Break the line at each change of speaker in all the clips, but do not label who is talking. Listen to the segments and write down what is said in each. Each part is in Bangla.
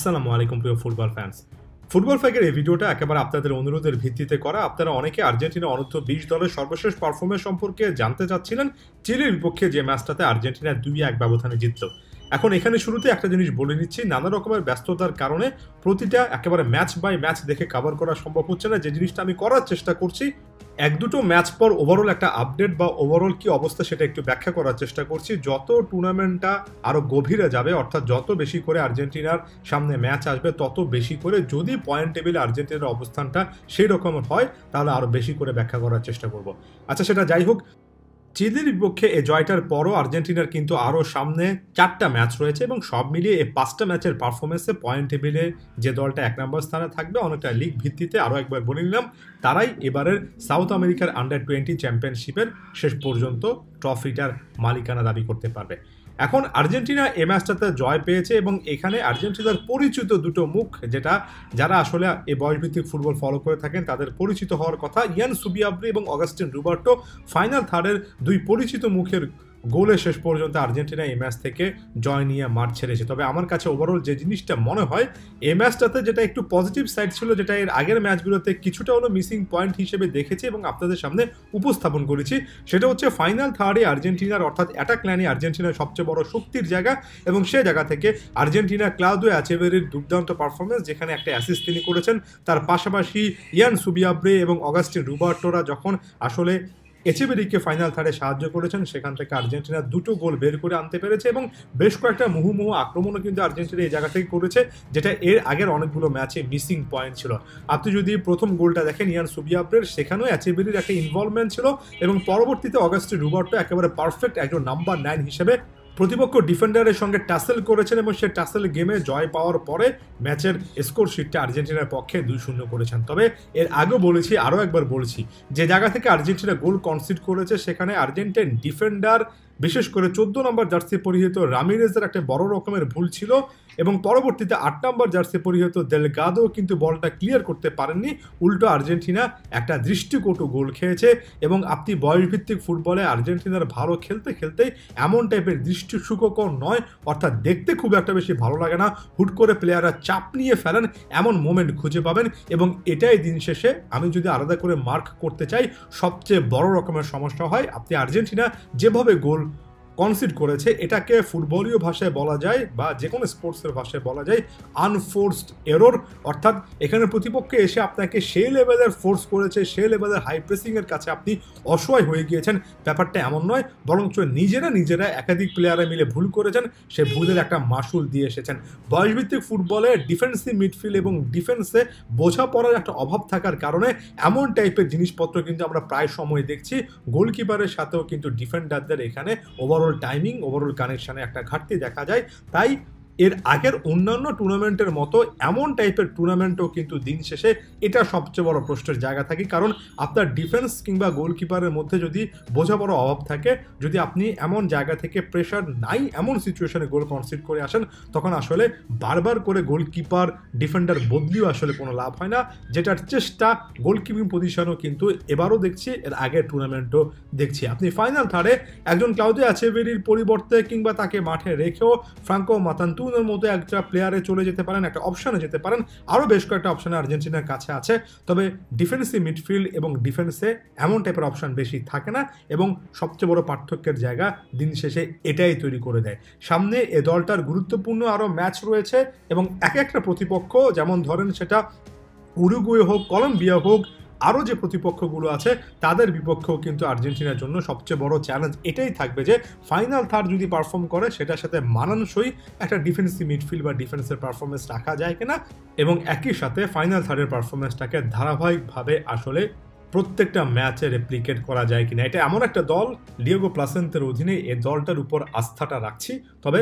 আসসালামু আলাইকুম প্রিয় ফুটবল ফ্যান্স। ফুটবল ফ্যাকের এই ভিডিওটা একেবারে আপনাদের অনুরোধের ভিত্তিতে করা। আপনারা অনেকে আর্জেন্টিনা অনূর্ধ্ব 20 দলের সর্বশেষ পারফরমেন্স সম্পর্কে জানতে চাচ্ছিলেন। চিলির বিপক্ষে যে ম্যাচটাতে আর্জেন্টিনা 2-1 ব্যবধানে জিতল। এখন এখানে শুরুতে একটা জিনিস বলে নিচ্ছি, নানা রকমের ব্যস্ততার কারণে প্রতিটা একেবারে ম্যাচ বাই ম্যাচ দেখে কভার করা সম্ভব হচ্ছে না। যে জিনিসটা আমি করার চেষ্টা করছি, এক দুটো ম্যাচ পর ওভারঅল একটা আপডেট বা ওভারঅল কি অবস্থা সেটা একটু ব্যাখ্যা করার চেষ্টা করছি। যত টুর্নামেন্টটা আরো গভীরে যাবে, অর্থাৎ যত বেশি করে আর্জেন্টিনার সামনে ম্যাচ আসবে, তত বেশি করে যদি পয়েন্ট টেবিলে আর্জেন্টিনার অবস্থানটা সেই রকমের হয়, তাহলে আরো বেশি করে ব্যাখ্যা করার চেষ্টা করব। আচ্ছা, সেটা যাই হোক, চিলির বিপক্ষে এই জয়টার পরও আর্জেন্টিনার কিন্তু আরও সামনে 4টা ম্যাচ রয়েছে এবং সব মিলিয়ে এই 5টা ম্যাচের পারফরমেন্সে পয়েন্ট টেবিলে যে দলটা 1 নম্বর স্থানে থাকবে, অনেকটা লিগ ভিত্তিতে আরও একবার বলে নিলাম, তারাই এবারের সাউথ আমেরিকার আন্ডার-20 চ্যাম্পিয়নশিপের শেষ পর্যন্ত ট্রফিটার মালিকানা দাবি করতে পারবে। এখন আর্জেন্টিনা এই ম্যাচটাতে জয় পেয়েছে এবং এখানে আর্জেন্টিনার পরিচিত দুটো মুখ, যেটা যারা আসলে এই বয়সভিত্তিক ফুটবল ফলো করে থাকেন তাদের পরিচিত হওয়ার কথা, ইয়ান সুবিয়াব্রি এবং অগাস্টিন রুবার্টো, ফাইনাল থার্ডের দুই পরিচিত মুখের গোলে শেষ পর্যন্ত আর্জেন্টিনা এই ম্যাচ থেকে জয় নিয়ে মাঠ ছেড়েছে। তবে আমার কাছে ওভারঅল যে জিনিসটা মনে হয়, এই ম্যাচটাতে যেটা একটু পজিটিভ সাইড ছিল, যেটা এর আগের ম্যাচগুলোতে কিছুটা হলো মিসিং পয়েন্ট হিসেবে দেখেছি এবং আপনাদের সামনে উপস্থাপন করেছি, সেটা হচ্ছে ফাইনাল থার্ডে আর্জেন্টিনার অর্থাৎ অ্যাটাক লাইনে আর্জেন্টিনার সবচেয়ে বড় শক্তির জায়গা এবং সে জায়গা থেকে আর্জেন্টিনা ক্লাউদিও এচেভেরির দুর্দান্ত পারফরমেন্স, যেখানে একটা অ্যাসিস্ট তিনি করেছেন। তার পাশাপাশি ইয়ান সুবিয়াব্রে এবং অগাস্টিন রুবার্টোরা যখন আসলে এচেভেরিকে ফাইনাল থার্ডে সাহায্য করেছেন, সেখান থেকে আর্জেন্টিনা দুটো গোল বের করে আনতে পেরেছে এবং বেশ কয়েকটা মুহুমুহু আক্রমণও কিন্তু আর্জেন্টিনা এই জায়গা থেকে করেছে, যেটা এর আগের অনেকগুলো ম্যাচে মিসিং পয়েন্ট ছিল। আপনি যদি প্রথম গোলটা দেখেন ইয়ান সুবিয়াব্রের, সেখানেও এচেভেরির একটা ইনভলভমেন্ট ছিল এবং পরবর্তীতে অগাস্টিন রুবার্টো একেবারে পারফেক্ট একজন নাম্বার 9 হিসেবে প্রতিপক্ষ ডিফেন্ডারের সঙ্গে টাসেল করেছেন এবং সে টাসেল গেমে জয় পাওয়ার পরে ম্যাচের স্কোর শিটটা আর্জেন্টিনার পক্ষে 2-0 করেছেন। তবে এর আগেও বলেছি, আরও একবার বলছি, যে জায়গা থেকে আর্জেন্টিনা গোল কনসিড করেছে, সেখানে আর্জেন্টিন ডিফেন্ডার বিশেষ করে 14 নম্বর জার্সি পরিহিত রামিরেজের একটা বড় রকমের ভুল ছিল এবং পরবর্তীতে 8 নম্বর জার্সি পরিহিত দেলগাদো কিন্তু বলটা ক্লিয়ার করতে পারেননি। উল্টো আর্জেন্টিনা একটা দৃষ্টিকটু গোল খেয়েছে এবং আপনি বয়সভিত্তিক ফুটবলে আর্জেন্টিনার ভালো খেলতে খেলতে এমন টাইপের দৃষ্টি সুখকর নয়, অর্থাৎ দেখতে খুব একটা বেশি ভালো লাগে না, হুট করে প্লেয়াররা চাপ নিয়ে ফেলেন, এমন মোমেন্ট খুঁজে পাবেন এবং এটাই দিন শেষে আমি যদি আলাদা করে মার্ক করতে চাই, সবচেয়ে বড় রকমের সমস্যা হয়। আপনি আর্জেন্টিনা যেভাবে গোল কনসিড করেছে, এটাকে ফুটবলীয় ভাষায় বলা যায় বা যে কোনো স্পোর্টসের ভাষায় বলা যায় আনফোর্সড এরর। অর্থাৎ এখানে প্রতিপক্ষে এসে আপনাকে সেই লেভেলের ফোর্স করেছে, সেই লেভেলের হাই প্রেসিংয়ের কাছে আপনি অসহায় হয়ে গিয়েছেন। ব্যাপারটা এমন নয়, বরঞ্চ নিজেরা একাধিক প্লেয়াররা মিলে ভুল করেছেন, সে ভুলের একটা মাসুল দিয়ে এসেছেন। বয়সভিত্তিক ফুটবলে ডিফেন্সিভ মিডফিল্ড এবং ডিফেন্সে বোঝাপড়ার একটা অভাব থাকার কারণে এমন টাইপের জিনিসপত্র কিন্তু আমরা প্রায় সময় দেখছি। গোলকিপারের সাথেও কিন্তু ডিফেন্ডারদের এখানে ওভারঅল টাইমিং, ওভারঅল কানেকশনে একটা ঘাটতি দেখা যায়। তাই এর আগের অন্যান্য টুর্নামেন্টের মতো এমন টাইপের টুর্নামেন্টও কিন্তু দিন শেষে এটা সবচেয়ে বড় প্রশ্নের জায়গা থাকে, কারণ আপনার ডিফেন্স কিংবা গোলকিপারের মধ্যে যদি বোঝাপড়া অভাব থাকে, যদি আপনি এমন জায়গা থেকে প্রেশার নাই এমন সিচুয়েশনে গোল কনসিড করে আসেন, তখন আসলে বারবার করে গোলকিপার ডিফেন্ডার বদলিও আসলে কোনো লাভ হয় না, যেটার চেষ্টা গোলকিপিং পজিশনও কিন্তু এবারও দেখছি, এর আগের টুর্নামেন্টও দেখছি। আপনি ফাইনাল থার্ডে একজন ক্লাউদিও এচেভেরির পরিবর্তে কিংবা তাকে মাঠে রেখেও ফ্রাঙ্কো মাতান্তুনের মতো একটা প্লেয়ারে চলে যেতে পারেন, একটা অপশনে যেতে পারেন, আরও বেশ কয়েকটা অপশনে আর্জেন্টিনার কাছে আছে। তবে ডিফেন্সিভ মিডফিল্ড এবং ডিফেন্সে এমন টাইপের অপশন বেশি থাকে না এবং সবচেয়ে বড় পার্থক্যের জায়গা দিন শেষে এটাই তৈরি করে দেয়। সামনে এ দলটার গুরুত্বপূর্ণ আরও ম্যাচ রয়েছে এবং এক একটা প্রতিপক্ষ, যেমন ধরেন সেটা উরুগুয়ে হোক, কলম্বিয়া হোক, আরও যে প্রতিপক্ষগুলো আছে তাদের বিপক্ষেও কিন্তু আর্জেন্টিনার জন্য সবচেয়ে বড় চ্যালেঞ্জ এটাই থাকবে যে ফাইনাল থার্ড যদি পারফর্ম করে, সেটার সাথে মানানসই একটা ডিফেন্সিভ মিডফিল্ড বা ডিফেন্সের পারফরমেন্স রাখা যায় কিনা এবং একই সাথে ফাইনাল থার্ডের পারফরমেন্সটাকে ধারাবাহিকভাবে আসলে প্রত্যেকটা ম্যাচে রেপ্লিকেট করা যায় কিনা। এটা এমন একটা দল, ডিয়েগো প্লাসেন্তের অধীনে এই দলটার উপর আস্থাটা রাখছি। তবে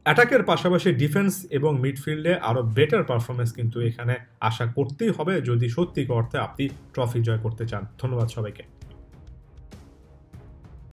অ্যাটাকের পাশাপাশি ডিফেন্স এবং মিডফিল্ডে আরও বেটার পারফরমেন্স কিন্তু এখানে আশা করতেই হবে যদি সত্যি অর্থে আপনি ট্রফি জয় করতে চান। ধন্যবাদ সবাইকে।